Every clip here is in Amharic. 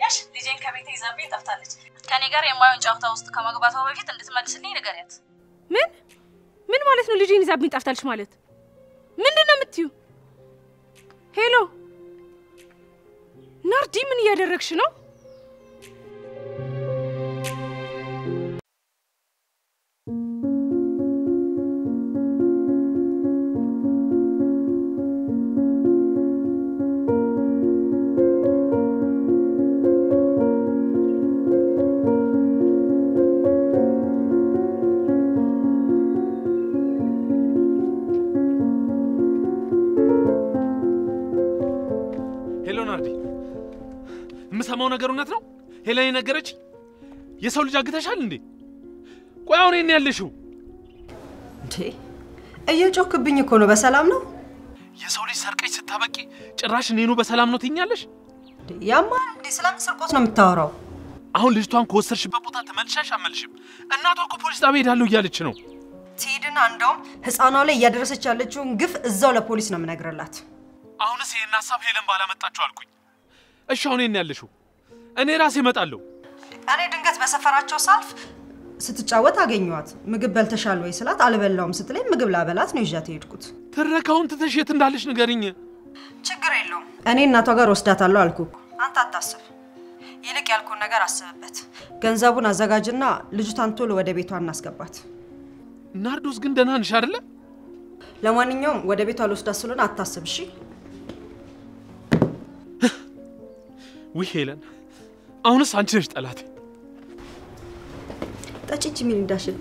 ታውቂያለሽ ልጄን ከቤቴ ይዛብኝ ጠፍታለች ከኔ ጋር የማይሆን ጫውታ ውስጥ ከመግባቷ በፊት እንድትመልስልኝ ንገሪያት ምን ማለት ነው ልጄን ይዛብኝ ጠፍታለች ማለት ምንድነው የምትዩ ሄሎ ናርዲ ምን እያደረግሽ ነው ሰማው ነገር እውነት ነው ሄለን ነገረች የሰው ልጅ አግተሻል እንዴ ቆይ አሁን እኔ ያለሽው እንዴ እየጮክብኝ እኮ ነው በሰላም ነው የሰው ልጅ ሰርቀሽ ስታበቂ ጭራሽ እኔኑ በሰላም ነው ትኛለሽ ያማ እንዴ ሰላም ስርቆት ነው የምታወራው አሁን ልጅቷን ከወሰርሽበት ቦታ ተመልሻሽ አመልሽም እናቷ እኮ ፖሊስ ጣቢያ ሄዳለሁ እያለች ነው ትሄድና እንደውም ህፃኗ ላይ እያደረሰች ያለችውን ግፍ እዛው ለፖሊስ ነው የምነግርላት አሁንስ ይሄን ሐሳብ ሄለን ባላመጣችሁ አልኩኝ እሺ አሁን እኔ ያለሽው እኔ ራሴ እመጣለሁ እኔ ድንገት በሰፈራቸው ሳልፍ ስትጫወት አገኘዋት ምግብ በልተሻል ወይ ስላት አልበላውም ስትለኝ ምግብ ላበላት ነው ይዣት ሄድኩት ተረካውን ትተሽ የት እንዳለሽ ንገሪኝ ችግር የለውም እኔ እናቷ ጋር ወስዳታለሁ አልኩክ አንተ አታስብ ይልቅ ያልኩን ነገር አስብበት ገንዘቡን አዘጋጅና ልጅቷን ቶሎ ወደ ቤቷ እናስገባት ናርዶስ ግን ደህና ነሽ አይደለ ለማንኛውም ወደ ቤቷ ልወስዳት ስለሆነ አታስብ እሺ ወይ ሄለን አሁንስ አንቺ ነሽ ጠላቴ ጠጪ ምን እንዳሽል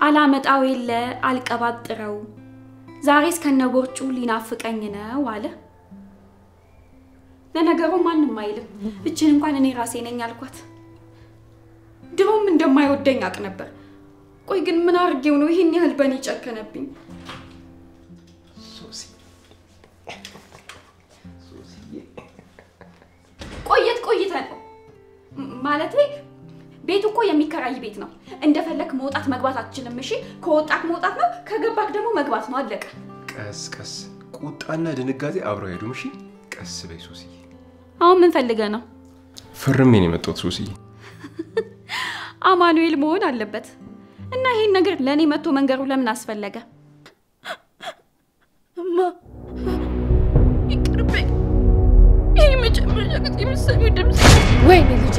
አላመጣው የለ አልቀባጥረው ዛሬስ ከነቦርጩ ሊናፍቀኝ ነው አለ ለነገሩ ማንንም አይልም እቺን እንኳን እኔ ራሴ ነኝ አልኳት ድሮም እንደማይወደኝ አቅ ነበር ቆይ ግን ምን አርጌው ነው ይሄን ያህል በኔ ጨከነብኝ ሶሲ ቆይተ ነው ማለቴ ቤቱ እኮ የሚከራይ ቤት ነው እንደፈለክ መውጣት መግባት አትችልም እሺ ከወጣክ መውጣት ነው ከገባክ ደግሞ መግባት ነው አለቀ ቀስ ቁጣና ድንጋጤ አብረው ሄዱም እሺ ቀስ በይ ሶሲ አሁን ምን ፈልገ ነው ፈርሜ ነው የመጣሁት ሶሲ አማኑኤል መሆን አለበት እና ይሄን ነገር ለኔ መጥቶ መንገሩ ለምን አስፈለገ እማ ይቅርበኝ ይሄ መጀመሪያ ጊዜ የምሰሚው ድምጽ ወይኔ ልጄ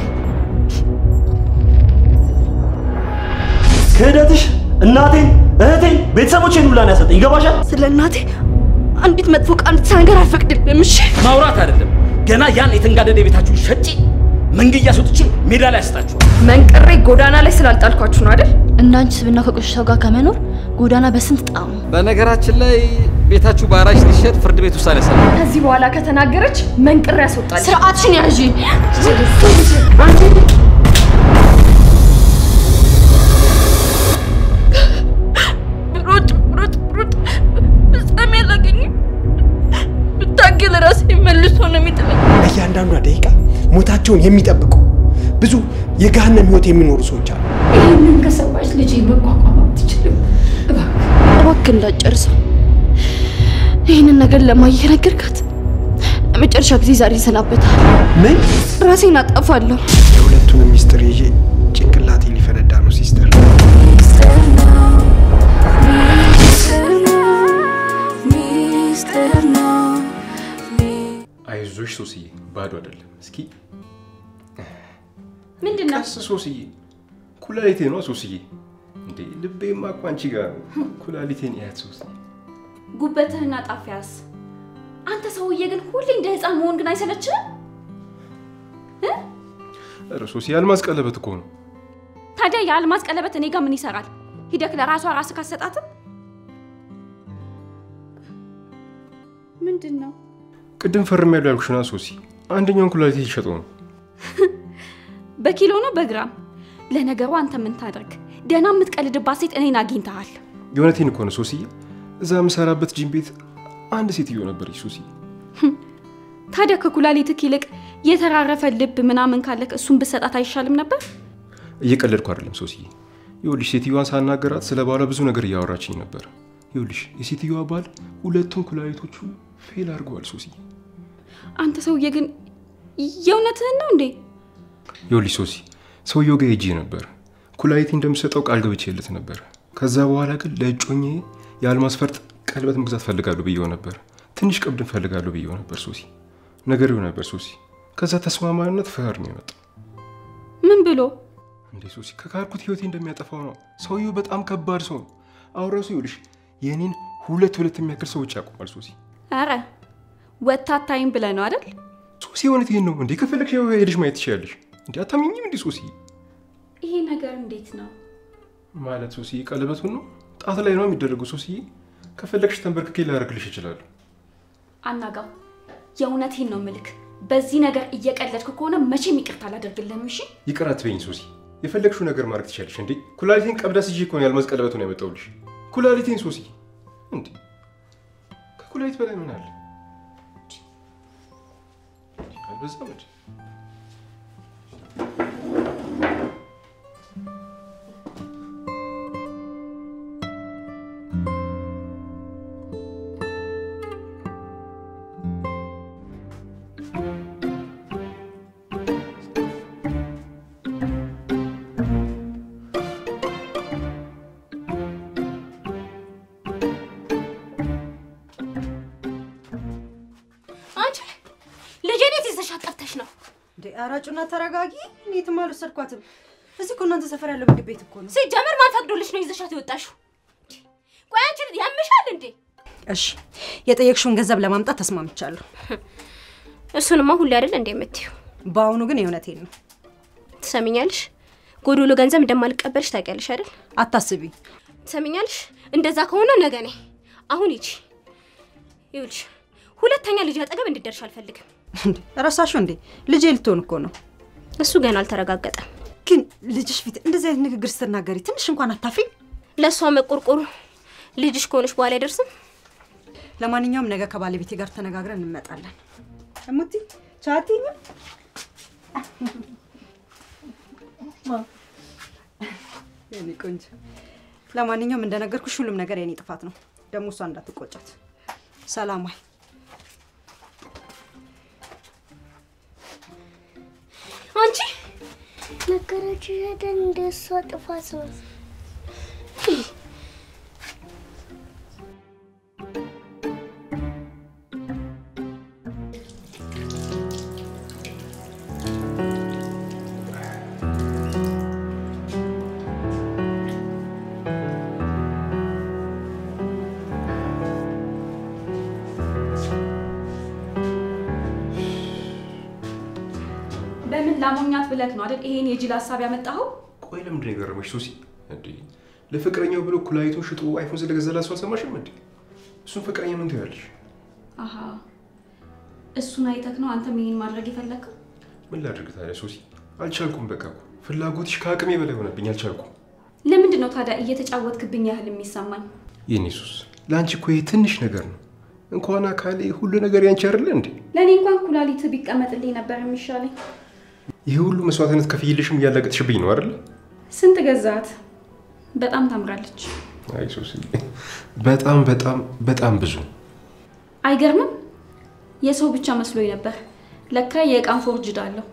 ከሄደትሽ እናቴን እህቴን ቤተሰቦቼን ሁላ ነው ያሰጠኝ ይገባሻል ስለ እናቴ አንዲት መጥፎ ቃል ተናገር አልፈቅድልም እሺ ማውራት አይደለም ገና ያን የተንጋደደ ቤታችሁ ሸጪ መንገያ ሶጥቼ ሜዳ ላይ አስጣችሁ መንቀሬ ጎዳና ላይ ስላልጣልኳችሁ ነው አይደል እናንቺ ስብና ከቆሻሻው ጋር ከመኖር ጎዳና በስንት ጣሙ በነገራችን ላይ ቤታችሁ ባራሽ ሊሸጥ ፍርድ ቤት ውሳኔ ሰጠ ከዚህ በኋላ ከተናገረች መንቀሬ ያስወጣል ስርዓትሽን ያዢ ብሮጥ በጣም ያላገኝ ብታገል ራሴ መልሶ ነው የሚጥለኝ እያንዳንዷ ደቂቃ ሞታቸውን የሚጠብቁ ብዙ የገሃነም ህይወት የሚኖሩ ሰዎች አሉ ይሄንን ከሰባሽ ልጄ መቋቋም አትችልም እባክህ እንዳጨርሰው ይሄንን ነገር ለማየ ነገርካት ለመጨረሻ ጊዜ ዛሬ ሰናበታል ምን ራሴን አጠፋለሁ የሁለቱንም ሚስጥር ይዤ ጭንቅላቴ ሊፈነዳ ነው ሲስተር አይዞሽ ሶሲ ባዶ አይደለም እስኪ ምንድነው ሶሲ ኩላሊቴ ነው ሶሲ እንዴ ልቤማ ቋንቺ ጋር ኩላሊቴን ያት ሶሲ ጉበትህና ጣፊያስ አንተ ሰውዬ ግን ሁሌ እንደ ህፃን መሆን ግን አይሰለችም ሶሲ ያልማዝ ቀለበት እኮ ነው ታዲያ ያልማዝ ቀለበት እኔ ጋር ምን ይሰራል ሂደክ ለራሷ ራስ ካሰጣትም ምንድነው ቅድም ፈርሜያለሁ ያልኩሽና ሶሲ አንደኛውን ኩላሊቴ ይሸጠው ነው በኪሎ ነው በግራም ለነገሩ አንተ ምን ታደርግ ደና የምትቀልድባት ሴት እኔን አግኝተሃል የሆነቴን እኮ ነው ሶሲ እዛ ምሰራበት ጂም ቤት አንድ ሴትዮ ነበርች ሶሲ ታዲያ ከኩላሊትክ ይልቅ የተራረፈ ልብ ምናምን ካለክ እሱን ብሰጣት አይሻልም ነበር? እየቀለድኩ አይደለም ሶሲ። ይኸውልሽ ሴትዮዋን ሳናገራት ስለ ባሏ ብዙ ነገር እያወራችኝ ነበር። ይኸውልሽ የሴትዮዋ ባል ሁለቱም ኩላሊቶቹ ፌል አድርገዋል ሶሲ። አንተ ሰውዬ ግን የእውነትህን ነው እንዴ? ይኸውልሽ ሶሲ ሰውየው ጋር ሄጄ ነበር። ኩላሊቴ እንደምሰጠው ቃል ገብቼለት ነበር። ከዛ በኋላ ግን ለእጮኛዬ የአልማዝ ፈርጥ ቀለበት መግዛት ፈልጋለሁ ብዬው ነበር። ትንሽ ቀብድን ፈልጋለሁ ብዬው ነበር ሶሲ። ነገሬው ነበር ሶሲ። ከዛ ተስማማንና ተፈራር ነው የመጣው። ምን ብሎ እንዴ ሶሲ? ከካርኩት ህይወቴ እንደሚያጠፋው ነው። ሰውየው በጣም ከባድ ሰው ነው። አሁን ራሱ ይኸውልሽ የኔን ሁለት የሚያክል ሰዎች ያቆማል ሶሲ። አረ ወታታይም ብለህ ነው አይደል? ሶሲ እውነቴን ነው እንዴ? ከፈለግሽ ሄደሽ ማየት ትችያለሽ። እንዴ አታምኚኝም እንዴ ሶሲ? ይሄ ነገር እንዴት ነው ማለት ሶሲ? ቀለበቱን ነው ጣት ላይ ነው የሚደረገው ሶሲ። ከፈለግሽ ተንበርክኬ ላደርግልሽ እችላለሁ። አናጋው የእውነቴን ነው ምልክ። በዚህ ነገር እየቀለድክ ከሆነ መቼም ይቅርታ አላደርግልህም። እሺ ይቅር አትበይኝ ሶሲ። የፈለግሽው ነገር ማድረግ ትችያለሽ። እንዴ ኩላሊቴን ቀብዳ ስጂ እኮ ነው የአልማዝ ቀለበቱን ያመጣሁልሽ። ኩላሊቴን ሶሲ። እንዴ ከኩላሊት በላይ ምን አለ? አልበዛም እንዴ? አራጩና ተረጋጊ። እኔ ተማሉ ሰርኳትም እዚህ እኮ እናንተ ሰፈር ያለው ምግብ ቤት እኮ ነው። ሲጀመር ማን ፈቅዶልሽ ነው ይዘሻት የወጣሽው? ቆይ አንቺ ያምሻል እንዴ? እሺ የጠየቅሽውን ገንዘብ ለማምጣት ተስማምቻለሁ። እሱንማ ሁሌ አይደል እንዴ የምትይው? በአሁኑ ግን የእውነቴን ነው። ትሰሚኛለሽ? ጎዶሎ ገንዘብ እንደማልቀበልሽ ታውቂያለሽ አይደል? አታስቢ። ትሰሚኛለሽ? እንደዛ ከሆነ ነገ ነኝ። አሁን ሂጂ። ይኸውልሽ ሁለተኛ ልጅ አጠገብ እንድትደርሽ አልፈልግም። ረሳሽው እንዴ? ልጄ ልትሆን እኮ ነው። እሱ ገና አልተረጋገጠም። ግን ልጅሽ ፊት እንደዚህ አይነት ንግግር ስትናገሪ ትንሽ እንኳን አታፍሪ? ለሷ መቆርቆሩ ልጅሽ ከሆነሽ በኋላ አይደርስም። ለማንኛውም ነገ ከባለቤቴ ጋር ተነጋግረን እንመጣለን። እሙቲ ቻቲኝ የኔ ቆንጆ። ለማንኛውም እንደነገርኩሽ ሁሉም ነገር የኔ ጥፋት ነው። ደግሞ እሷ እንዳትቆጫት። ሰላም ወይ አንቺ ነገረች ሄደን እንደሷ ጥፋት ነው። በምን ላሞኛት ብለክ ነው አይደል ይሄን የጅል ሐሳብ ያመጣኸው? ቆይ ለምንድን ነው የገረመሽ ሶሲ? እንዴ ለፍቅረኛው ብሎ ኩላሊቱን ሽጦ አይፎን ስለገዛላት አልሰማሽም እንዴ? እሱን ፍቅረኛ ምን ትያለሽ? አሃ እሱን አይተክ ነው አንተ ምን ማድረግ የፈለከው? ምን ላድርግ ታዲያ ሶሲ? አልቻልኩም። በቃ ፍላጎትሽ ከአቅሜ በላይ ሆነብኝ። አልቻልኩም። ለምንድን ነው ታዲያ እየተጫወትክብኝ ያህል የሚሰማኝ? የኔ ሱስ ላንቺ እኮ ትንሽ ነገር ነው። እንኳን አካሌ ሁሉ ነገር ያንቺ አይደል እንዴ? ለኔ እንኳን ኩላሊት ቢቀመጥልኝ ነበር የሚሻለኝ። ይሄ ሁሉ መስዋዕትነት ከፍይልሽም እያላገጥሽብኝ ነው አይደል? ስንት ገዛት? በጣም ታምራለች። አይ ሶሲ በጣም በጣም በጣም ብዙ። አይገርምም? የሰው ብቻ መስሎኝ ነበር። ለካ የቃን ፎርጅድ አለው።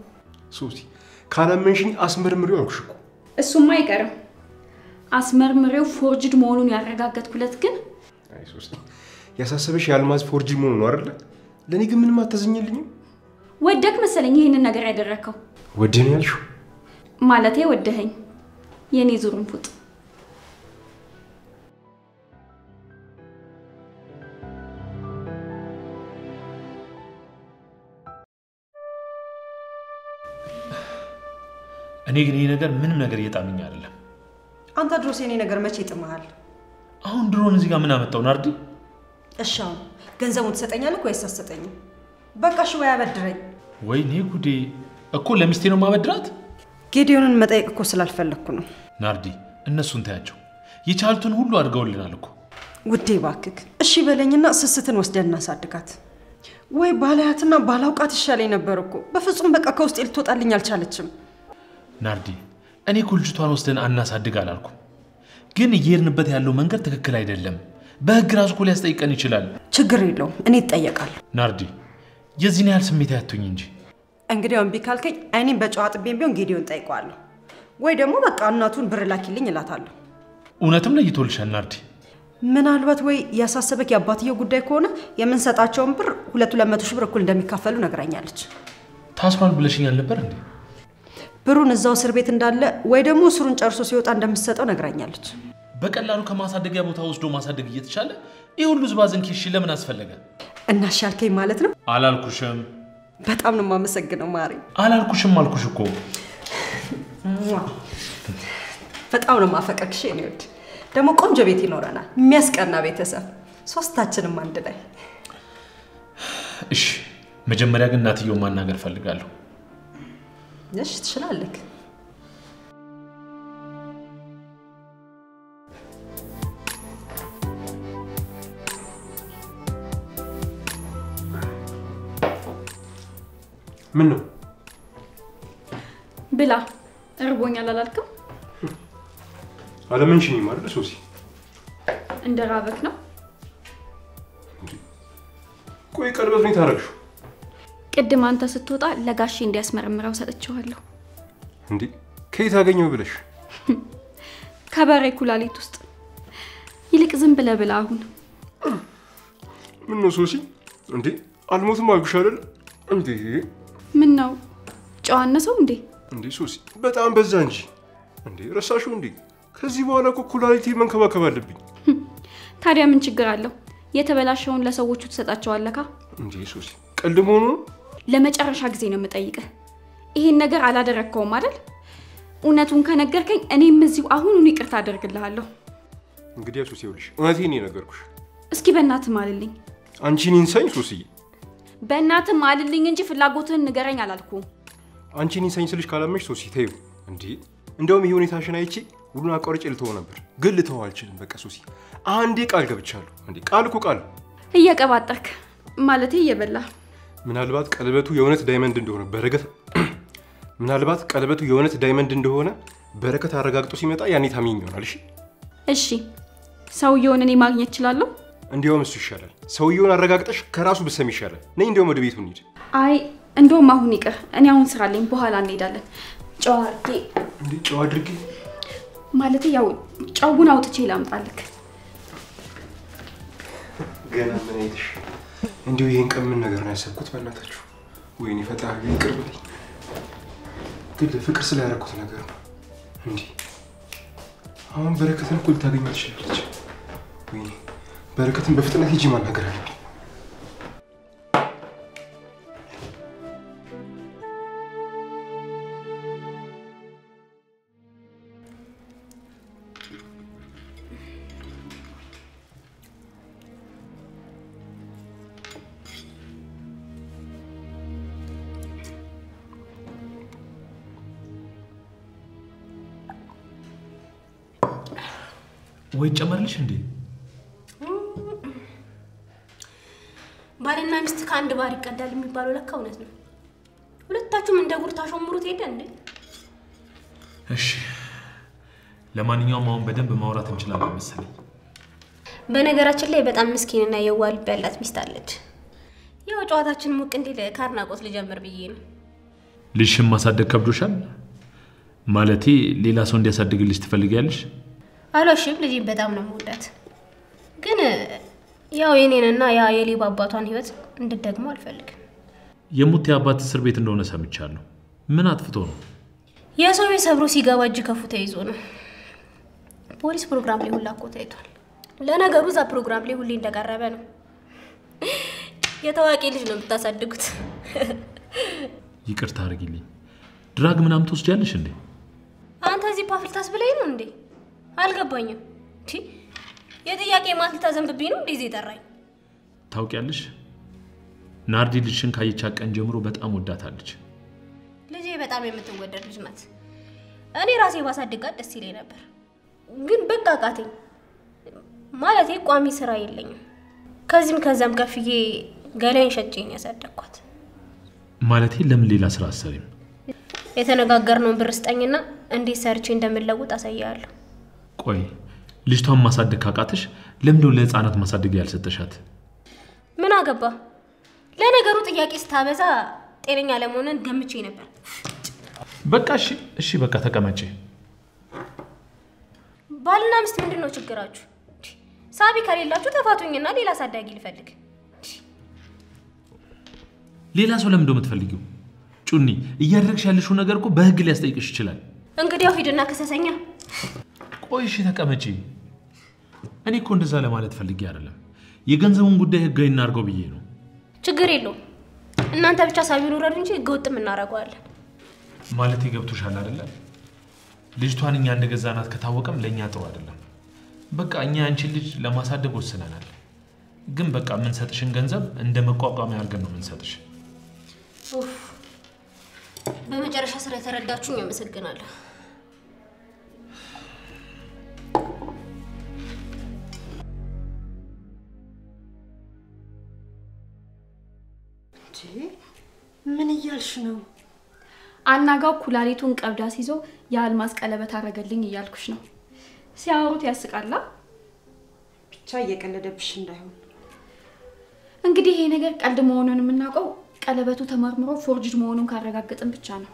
ሶሲ ካላመንሽኝ አስመርምሪው አልኩሽ እኮ። እሱማ አይቀርም። አስመርምሪው ፎርጅድ መሆኑን ያረጋገጥኩለት ግን አይ ሶሲ ያሳሰበሽ የአልማዝ ፎርጅድ መሆኑ ነው አይደል? ለኔ ግን ምንም አታዘኝልኝም? ወደክ መሰለኝ ይሄንን ነገር ያደረከው። ወደኝ ያልሽው ማለቴ ወደኸኝ የኔ ዙሩንፉጥ። እኔ ግን ይሄ ነገር ምንም ነገር እየጣመኝ አይደለም። አንተ ድሮስ የኔ ነገር መቼ ይጥምሃል? አሁን ድሮን እዚህ ጋር ምን አመጣው ናርዲ? እሺ አሁን ገንዘቡን ትሰጠኛለህ ወይስ አትሰጠኝም? በቃ እሺ ወይ አበድረኝ። ወይኔ ጉዴ! እኮ ለሚስቴ ነው ማበድራት? ጌዲዮንን መጠየቅ እኮ ስላልፈለኩ ነው። ናርዲ እነሱን ታያቸው። የቻልቱን ሁሉ አድርገውልናል እኮ። ውዴ ባክክ እሺ በለኝና ስስትን ወስደን እናሳድጋት። ወይ ባላያትና ባላውቃት ይሻለኝ ነበር እኮ በፍጹም በቃ ከውስጥ ልትወጣልኝ አልቻለችም ናርዲ እኔ ኩልጅቷን ወስደን አናሳድግ አላልኩም ግን እየሄድንበት ያለው መንገድ ትክክል አይደለም በህግ ራሱ እኮ ሊያስጠይቀን ይችላል ችግር የለውም እኔ እጠየቃለሁ ናርዲ የዚህን ያህል ስሜት ያቱኝ እንጂ እንግዲህ አንቢ ካልከኝ እኔም በጨዋ ጥቤም ቢሆን ጌዲዮን ጠይቀዋለሁ ወይ ደግሞ በቃ እናቱን ብር ላኪልኝ እላታለሁ እውነትም ለይቶልሻል ናርዲ ምናልባት ወይ ያሳሰበክ ያባትየው ጉዳይ ከሆነ የምንሰጣቸውን ብር 200 ሺህ ብር እኩል እንደሚካፈሉ ነግራኛለች ታስሯል ብለሽኛል ነበር እንዴ ብሩን እዛው እስር ቤት እንዳለ ወይ ደግሞ እስሩን ጨርሶ ሲወጣ እንደምትሰጠው ነግራኛለች በቀላሉ ከማሳደጊያ ቦታ ወስዶ ማሳደግ እየተቻለ ይሄ ሁሉ ዝባዝን ኪሽ ለምን አስፈለገ እናሻልከኝ ማለት ነው አላልኩሽም በጣም ነው የማመሰግነው ማሪ አላልኩሽም አልኩሽ እኮ በጣም ነው ማፈቀርሽ እኔ ወድ ደግሞ ቆንጆ ቤት ይኖረናል የሚያስቀና ቤተሰብ ሶስታችንም አንድ ላይ እሺ መጀመሪያ ግን እናትየው ማናገር ፈልጋለሁ እሺ ትችላለህ ምን ነው ብላ እርቦኛል አላልክም አለመንሽኝ ማለት ሶሲ እንደራበክ ነው ቆይ ቀልበዝ ነው ታረግሹ ቅድም አንተ ስትወጣ ለጋሺ እንዲያስመረምረው ሰጥቼዋለሁ እንዴ ከየት አገኘው ብለሽ ከበሬ ኩላሊት ውስጥ ይልቅ ዝም ብለ ብላ አሁን ምን ነው ሶሲ እንዴ አልሞትም አልኩሽ አይደል እንዴ ምን ነው ጨዋነሰው እንዴ ሶሲ በጣም በዛ እንዴ ረሳሹ እንዴ ከዚህ በኋላ እኮ ኩላሊቴ መንከባከብ አለብኝ ታዲያ ምን ችግር አለው የተበላሸውን ለሰዎቹ ተሰጣቸዋለካ እንዴ ሶሲ ቀልድ ሆኖ ለመጨረሻ ጊዜ ነው የምጠይቅህ ይሄን ነገር አላደረከውም አይደል እውነቱን ከነገርከኝ እኔም እዚሁ አሁን ይቅርታ አደርግልሃለሁ እንግዲህ ሶሲ ይኸውልሽ እውነቴን ነው ነገርኩሽ እስኪ በእናትህ ማልልኝ አንቺን ኢንሳኝ ሶሲ በእናትህ ማልልኝ እንጂ ፍላጎትህን ንገረኝ አላልኩም አንቺን ኢንሳኝ ስልሽ ካላመሽ ሶሲ ተይው እንዴ እንደውም ይሄ ሁኔታሽን አይቼ ሁሉን አቋርጬ ልተው ነበር ግን ልተው አልችልም በቃ ሶሲ አንዴ ቃል ገብቻለሁ እንዴ ቃል እኮ ቃል እየቀባጠርክ ማለቴ እየበላ ምናልባት ቀለበቱ የእውነት ዳይመንድ እንደሆነ በረከት አረጋግጦ ሲመጣ ያኔ ታሚኝ ይሆናል እሺ ሰውየውን እኔ ማግኘት እችላለሁ እንዴውም እሱ ይሻላል ሰውየውን አረጋግጠሽ ከራሱ ብሰም ይሻላል ነኝ እንደውም ወደ ቤቱ እንሂድ አይ እንደውም አሁን ይቅር እኔ አሁን ስራ አለኝ በኋላ እንሄዳለን ጨው አድርጌ ማለት ያው ጨውን አውጥቼ ላምጣልክ ገና ምን አይተሽ እንዴው ይሄን ቀን ምን ነገር ነው ያሰብኩት በእናታችሁ ወይኔ ፈጣሪ ይቅር በለኝ ግን ፍቅር ስለያረኩት ነገር ነው እንዴ አሁን በረከትን እኮ ልታገኝ ትችላለች ወይኔ በረከትን በፍጥነት ሂጂ ማናገር አለብኝ ወይ ጨመርልሽ እንዴ ባልና ሚስት ከአንድ ባር ይቀዳል የሚባለው ለካ እውነት ነው ሁለታችሁም እንደ ጉር ታሾምሩት ሄደ እንዴ እሺ ለማንኛውም አሁን በደንብ ማውራት እንችላለን መሰለኝ በነገራችን ላይ በጣም ምስኪንና የዋል በላት ሚስት አለች ያው ጨዋታችን ሙቅ እንዲል ካርናቆት ልጀምር ብዬ ነው ልሽም ማሳደግ ከብዶሻል ማለቴ ሌላ ሰው እንዲያሳድግልሽ ትፈልጊያለሽ አሎሽም ልጅን በጣም ነው የምወዳት ግን ያው የኔንና ያ የሊባ አባቷን ህይወት እንድትደግሞ አልፈልግም የሙት አባት እስር ቤት እንደሆነ ሰምቻለሁ ምን አጥፍቶ ነው የሰው ቤት ሰብሮ ሲገባ እጅ ከፉ ተይዞ ነው ፖሊስ ፕሮግራም ላይ ሁላ እኮ ታይቷል ለነገሩ እዛ ፕሮግራም ላይ ሁሌ እንደቀረበ ነው የታዋቂ ልጅ ነው የምታሳድጉት ይቅርታ አድርጊልኝ ድራግ ምናምን ትወስጃለሽ እንዴ አንተ እዚህ ፓፍልታስ ብለኝ ነው እንዴ አልገባኝም እቺ የጥያቄ ማት ልታዘንብብኝ ነው እንደዚህ ይጠራኝ ታውቂያለሽ ናርዲ ልጅሽን ካየቻት ቀን ጀምሮ በጣም ወዳታለች ልጄ በጣም የምትወደድ ልጅ ናት እኔ ራሴ ባሳድጋት ደስ ይለኝ ነበር ግን በቃ ቃተኝ ማለቴ ቋሚ ስራ የለኝም ከዚህም ከዛም ከፍዬ ገላይን ሸጬኝ ያሳደግኳት። ማለቴ ለምን ሌላ ስራ አሰሪም? የተነጋገርነውን ብር ስጠኝና እንዴት ሰርቼ እንደምለውጥ አሳያለሁ። ቆይ ልጅቷን ማሳደግ ካቃተሽ ለምን ለህፃናት ማሳደግ ያልሰጠሻት? ምን አገባ? ለነገሩ ጥያቄ ስታበዛ ጤነኛ ለመሆንን ገምቼ ነበር። በቃ እሺ በቃ ተቀመጪ። ባልና ሚስት ምንድነው ችግራችሁ? ሳቢ ከሌላችሁ ተፋቱኝና ሌላ አሳዳጊ ልፈልግ። ሌላ ሰው ለምን እንደምትፈልጊው? ጩኒ እያደረግሽ ያለሽው ነገር እኮ በህግ ሊያስጠይቅሽ ይችላል። እንግዲህ ሂድና ከሰሰኛ። ቆይ እሺ ተቀመጪ። እኔ እኮ እንደዛ ለማለት ፈልጌ አይደለም። የገንዘቡን ጉዳይ ህጋዊ እናርገው ብዬ ነው። ችግር የለውም። እናንተ ብቻ ሳቢውን ወረዱ እንጂ ህገወጥም እናረጋዋለን። ማለት ይገብቶሻል አይደለ? ልጅቷን እኛ እንደገዛናት ከታወቀም ለኛ ጥሩ አይደለም። በቃ እኛ አንቺ ልጅ ለማሳደግ ወስነናል። ግን በቃ ምን ሰጥሽን ገንዘብ እንደ መቋቋሚያ አድርገን ነው ምን ሰጥሽ። በመጨረሻ ስለተረዳችሁኝ አመሰግናለሁ። ምን እያልሽ ነው? አናጋው ኩላሊቱን ቀብዳ ሲዞ የአልማዝ ቀለበት አረገልኝ እያልኩሽ ነው። ሲያወሩት ያስቃላ። ብቻ እየቀለደብሽ እንዳይሆን። እንግዲህ ይሄ ነገር ቀልድ መሆኑን የምናውቀው ቀለበቱ ተመርምሮ ፎርጅድ መሆኑን ካረጋገጥን ብቻ ነው።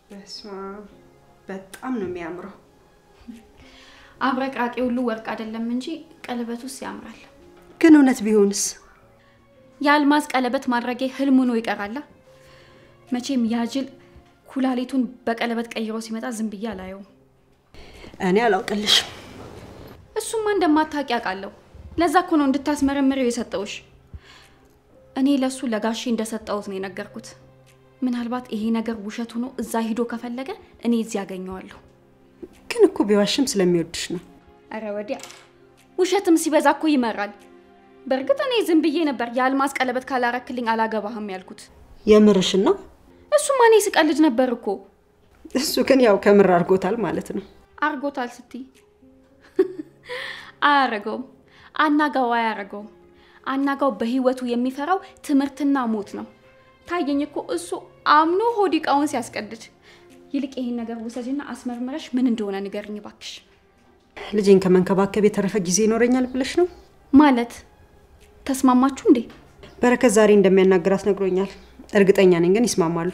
በስማ በጣም ነው የሚያምረው። አብረቅራቂ ሁሉ ወርቅ አይደለም እንጂ ቀለበቱስ ያምራል። ግን እውነት ቢሆንስ? የአልማዝ ቀለበት ማድረጌ ህልሙ ነው ይቀራላ። መቼም ያጅል ኩላሊቱን በቀለበት ቀይሮ ሲመጣ ዝም ብዬ አላየው። እኔ አላውቅልሽም። እሱማ እንደማታውቂ አውቃለሁ። ለዛ እኮ ነው እንድታስመረምሪው የሰጠውሽ። እኔ ለሱ ለጋሺ እንደሰጠውት ነው የነገርኩት። ምናልባት ይሄ ነገር ውሸት ሆኖ እዛ ሄዶ ከፈለገ እኔ እዚህ ያገኘዋለሁ። ግን እኮ ቢዋሽም ስለሚወድሽ ነው። አረ ወዲያ ውሸትም ሲበዛ እኮ ይመራል። በርግጥ እኔ ዝም ብዬ ነበር የአልማዝ ቀለበት ካላረክልኝ አላገባህም ያልኩት። የምርሽ ነው? እሱማ እኔ ስቀልድ ነበር እኮ። እሱ ግን ያው ከምር አርጎታል ማለት ነው። አርጎታል ስትይ አያረገውም። አናጋው አያረገውም። አናጋው በህይወቱ የሚፈራው ትምህርትና ሞት ነው። ታየኝ እኮ እሱ አምኖ ሆዲቃውን ሲያስቀድድ። ይልቅ ይሄን ነገር ወሰጂና አስመርምረሽ ምን እንደሆነ ንገርኝ ባክሽ። ልጄን ከመንከባከብ የተረፈ ጊዜ ይኖረኛል ብለሽ ነው? ማለት ተስማማችሁ እንዴ? በረከት ዛሬ እንደሚያናግራት ነግሮኛል። እርግጠኛ ነኝ ግን ይስማማሉ።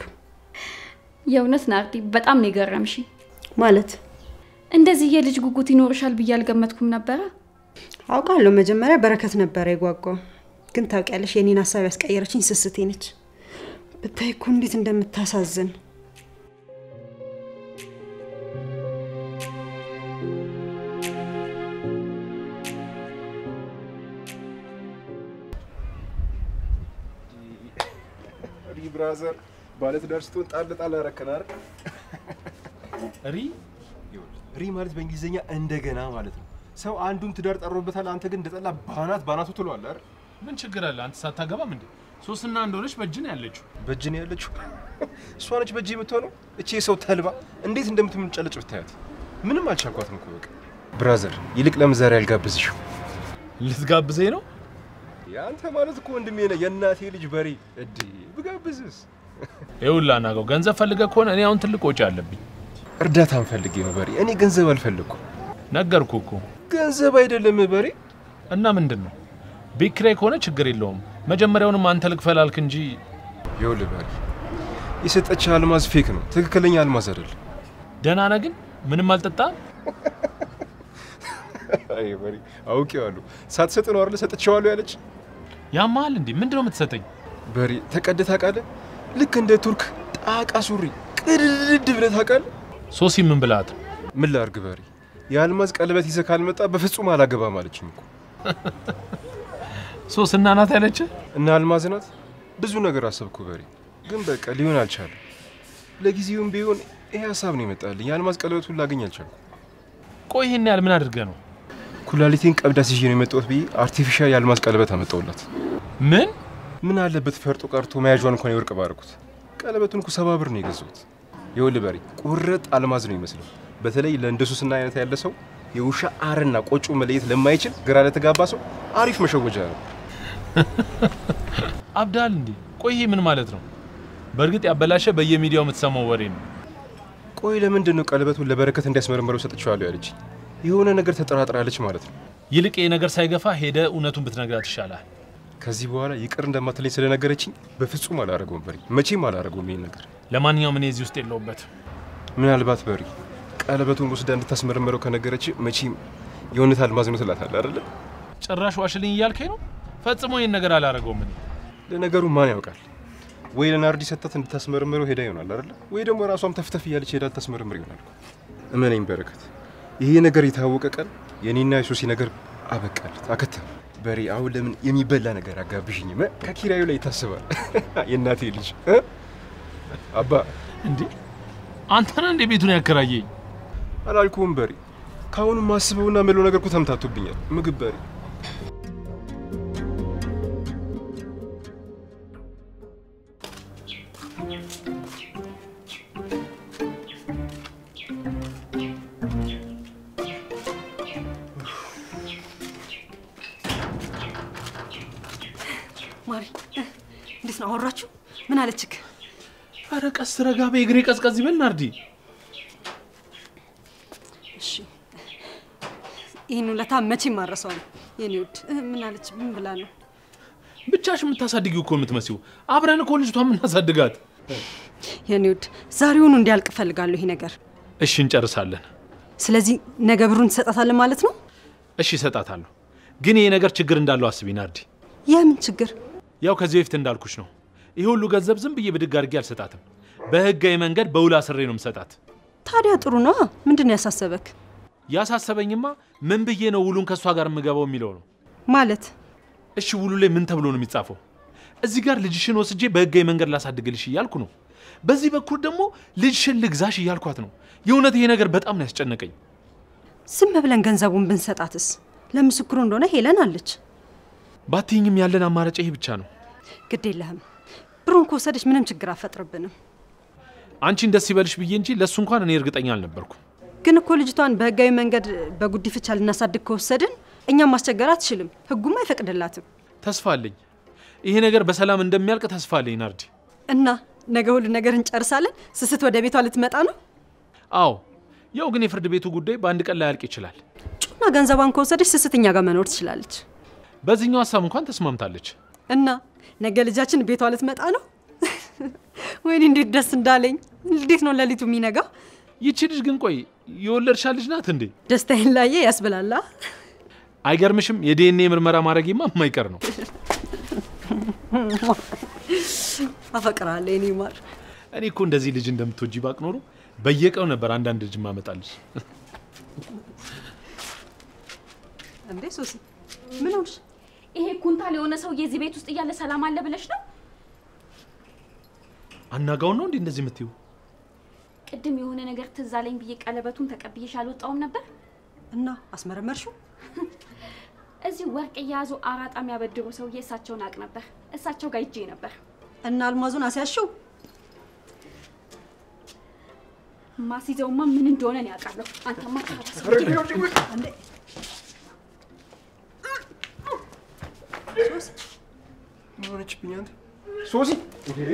የእውነት ናርዲ በጣም ነው የገረምሽ። ማለት እንደዚህ የልጅ ጉጉት ይኖርሻል ብዬ አልገመትኩም ነበር። አውቃለሁ መጀመሪያ በረከት ነበር የጓጓው። ግን ታውቂያለሽ የኔን ሐሳብ ያስቀየረችኝ ስስቴ ነች። ብታይ እኮ እንዴት እንደምታሳዝን። ብራዘር ባለትዳር ስትሆን ጣል አረከናር። ሪ ማለት በእንግሊዘኛ እንደገና ማለት ነው። ሰው አንዱን ትዳር ጠሮበታል፣ አንተ ግን እንደጠላ ባናቱ ትሏል አይደል? ምን ችግር አለ? አንተ ሳታገባም እንዴ? ሶስትና እንደሆነች በእጅ ነው ያለችው። በእጅ ነው ያለችው? እሷ ነች በእጅ የምትሆነው? እቺ የሰው ተልባ እንዴት እንደምትምንጨለጭ ብታያት። ምንም አልቻልኳትም እኮ በቃ። ብራዘር ይልቅ ለምን ዛሬ አልጋብዝሽው? ልትጋብዘኝ ነው? ያንተ ማለት እኮ ወንድሜ ነህ፣ የእናቴ ልጅ በሬ። እዲ ብጋብዝስ? ይኸውልህ አናጋው ገንዘብ ፈልገህ ከሆነ እኔ አሁን ትልቅ ወጪ አለብኝ። እርዳታን ፈልጌ ነው በሬ። እኔ ገንዘብ አልፈልኩም። ነገርኩህ እኮ ገንዘብ አይደለም በሬ። እና ምንድነው? ቤት ኪራይ ከሆነ ችግር የለውም። መጀመሪያውንም አንተ ልክፈል አልክ እንጂ። ይኸውልህ በሬ የሰጠችህ አልማዝ ፌክ ነው፣ ትክክለኛ አልማዝ አይደለም። ደህና ነህ ግን? ምንም አልጠጣም? አይ በሬ አውቄዋለሁ። ሳትሰጥ ነው አይደል ሰጥቼዋለሁ ያለች? ያማል እንዴ? ምንድነው የምትሰጠኝ? በሬ ተቀደህ ታውቃለህ? ልክ እንደ ቱርክ ጣቃ ሱሪ ቅድድ ብለህ ታውቃለህ? ሶሲ ምን ብላት? ምን ላድርግ በሬ፣ የአልማዝ ቀለበት ይዘህ ካልመጣ በፍጹም አላገባም አለችኝ እኮ። ሶስና ናት ያለች? እና አልማዝ ናት። ብዙ ነገር አሰብኩ በሬ፣ ግን በቃ ሊሆን አልቻለም። ለጊዜውም ቢሆን ይሄ ሀሳብ ነው የመጣልኝ። የአልማዝ ቀለበቱን ላገኝ አልቻልኩም። ቆይ ይሄን ያህል ምን አድርገህ ነው? ኩላሊቴን ቀብዳ ሲዤ ነው የመጣሁት ብዬ አርቲፊሻል የአልማዝ ቀለበት አመጣሁላት። ምን አለበት ፈርጦ ቀርቶ መያዣውን እንኳን የወርቅ ባረኩት። ቀለበቱን እኮ 70 ብር ነው የገዛሁት። ይኸውልህ በሬ ቁርጥ አልማዝ ነው ይመስለው። በተለይ ለእንደሱስና አይነት ያለ ሰው የውሻ አርና ቆጮ መለየት ለማይችል ግራ ለተጋባ ሰው አሪፍ መሸወጃ ነው። አብዳል እንዴ? ቆይ ምን ማለት ነው? በእርግጥ ያበላሸ በየሚዲያው የምትሰማው ወሬ ነው። ቆይ ለምንድን ነው ቀለበቱን ለበረከት እንዲያስመረምረው ሰጥቻለሁ ያለች? የሆነ ነገር ተጠራጥራለች ማለት ነው። ይልቅ ይሄ ነገር ሳይገፋ ሄደ እውነቱን ብትነግራት ይሻላል። ከዚህ በኋላ ይቅር እንደማትለኝ ስለነገረችኝ በፍጹም አላረገውም በሪ፣ መቼም አላረገውም ይሄን ነገር። ለማንኛውም እኔ እዚህ ውስጥ የለውበት። ምናልባት በሪ ቀለበቱን ወስዳ እንድታስመረምረው ከነገረች መቼም የእውነት አልማዝ ነው ትላታለህ አይደለ? ጭራሽ ዋሽልኝ እያልከኝ ነው? ፈጽሞ ይሄን ነገር አላረገውም እኔ። ለነገሩ ማን ያውቃል? ወይ ለናርዲ ሰጣት እንድታስመረምረው ሄዳ ይሆናል አይደለ? ወይ ደግሞ ራሷም ተፍተፍ እያለች ሄዳ ልታስመረምር ይሆናል። እመነኝ በረከት፣ ይሄ ነገር የታወቀ ቀን የኔና የሱሲ ነገር አበቃለት፣ አከተመ። በሪ አሁን ለምን የሚበላ ነገር አጋብሽኝ? ከኪራዩ ላይ ይታሰባል። የእናቴ ልጅ አባ እንዴ አንተና እንደ ቤቱን ያከራየኝ አላልኩም በሪ። ካሁኑ ማስበውና መለው ነገር እኮ ተምታቶብኛል። ምግብ በሪ ማሪ እንዴት ነው አወራችሁ? ምን አለችክ? አረ ቀስ ረጋ በእግሬ ቀዝቀዝ ይበል ናርዲ። እሺ ይሄን ለታ መቼ ማረሰው ነው የኔ ውድ። ምን አለች? ምን ብላ ነው? ብቻሽ የምታሳድጊው እኮ የምትመስዩ። አብረን እኮ ልጅቷን የምናሳድጋት። የኔ ውድ ዛሬውኑ እንዲያልቅ ፈልጋለሁ ይሄ ነገር። እሺ እንጨርሳለን። ስለዚህ ነገ ብሩን ትሰጣታለህ ማለት ነው? እሺ እሰጣታለሁ። ግን ይሄ ነገር ችግር እንዳለው አስቢ ናርዲ። የምን ችግር? ያው ከዚህ በፊት እንዳልኩሽ ነው። ይሄ ሁሉ ገንዘብ ዝም ብዬ ብድግ አድርጌ አልሰጣትም። በህጋዊ መንገድ በውል አስሬ ነው የምሰጣት። ታዲያ ጥሩ ነው። ምንድነው ያሳሰበክ? ያሳሰበኝማ ምን ብዬ ነው ውሉን ከሷ ጋር የምገባው የሚለው ነው። ማለት እሺ ውሉ ላይ ምን ተብሎ ነው የሚጻፈው? እዚህ ጋር ልጅሽን ወስጄ በህጋዊ መንገድ ላሳድግልሽ እያልኩ ነው። በዚህ በኩል ደግሞ ልጅሽን ልግዛሽ እያልኳት ነው። የእውነት ይሄ ነገር በጣም ነው ያስጨነቀኝ። ዝም ብለን ገንዘቡን ብንሰጣትስ? ለምስክሩ እንደሆነ ሄለን አለች። ባትይኝም ያለን አማራጭ ይሄ ብቻ ነው። ግድ የለህም። ብሩን ከወሰደች ምንም ችግር አፈጥርብንም። አንቺን ደስ ይበልሽ ብዬ እንጂ ለሱ እንኳን እኔ እርግጠኛ አልነበርኩም። ግን እኮ ልጅቷን በህጋዊ መንገድ በጉዲፈቻ ልናሳድግ ከወሰድን እኛም ማስቸገር አትችልም። ህጉም አይፈቅድላትም። ተስፋ አለኝ። ይሄ ነገር በሰላም እንደሚያልቅ ተስፋ አለኝ ናርዲ። እና ነገ ሁሉ ነገር እንጨርሳለን። ስስት ወደ ቤቷ ልትመጣ ነው? አዎ። ያው ግን የፍርድ ቤቱ ጉዳይ በአንድ ቀን ላይ ያልቅ ይችላል። ጩና ገንዘቧን ከወሰደች ስስትኛ ጋር መኖር ትችላለች። በዚህኛው ሀሳብ እንኳን ተስማምታለች። እና ነገ ልጃችን ቤቷ ልትመጣ ነው። ወይኔ እንዴት ደስ እንዳለኝ። እንዴት ነው ለሊቱ የሚነጋው? ይቺ ልጅ ግን ቆይ የወለድሻ ልጅ ናት እንዴ? ደስታዬን ላየ ያስብላላ። አይገርምሽም? የዲኤንኤ ምርመራ ማድረግማ የማይቀር ነው። አፈቅራለሁ የኔ ማር። እኔ እኮ እንደዚህ ልጅ እንደምትወጂ ባቅ ኖሮ በየቀው ነበር አንዳንድ ልጅ ማመጣልሽ። እንዴ ሶሲ ምን ሆንሽ? ይሄ ኩንታል የሆነ ሰው የዚህ ቤት ውስጥ እያለ ሰላም አለ ብለሽ ነው? አናጋው ነው እንዴ እንደዚህ የምትይው? ቅድም የሆነ ነገር ትዝ አለኝ ብዬ ቀለበቱን ተቀብዬሽ አልወጣውም ነበር? እና አስመረመርሽው? እዚህ ወርቅ እያያዙ አራጣ የሚያበድሩ ሰውዬ እሳቸውን አቅ ነበር። እሳቸው ጋር ሂጄ ነበር። እና አልማዙን አስያሽው? ማስይዘውማ ምን እንደሆነ ነው ያውቃለሁ። አንተማ እንዴ ሶሲ ምን ሆነችብኝ አንተ? ሶሲ እንዴ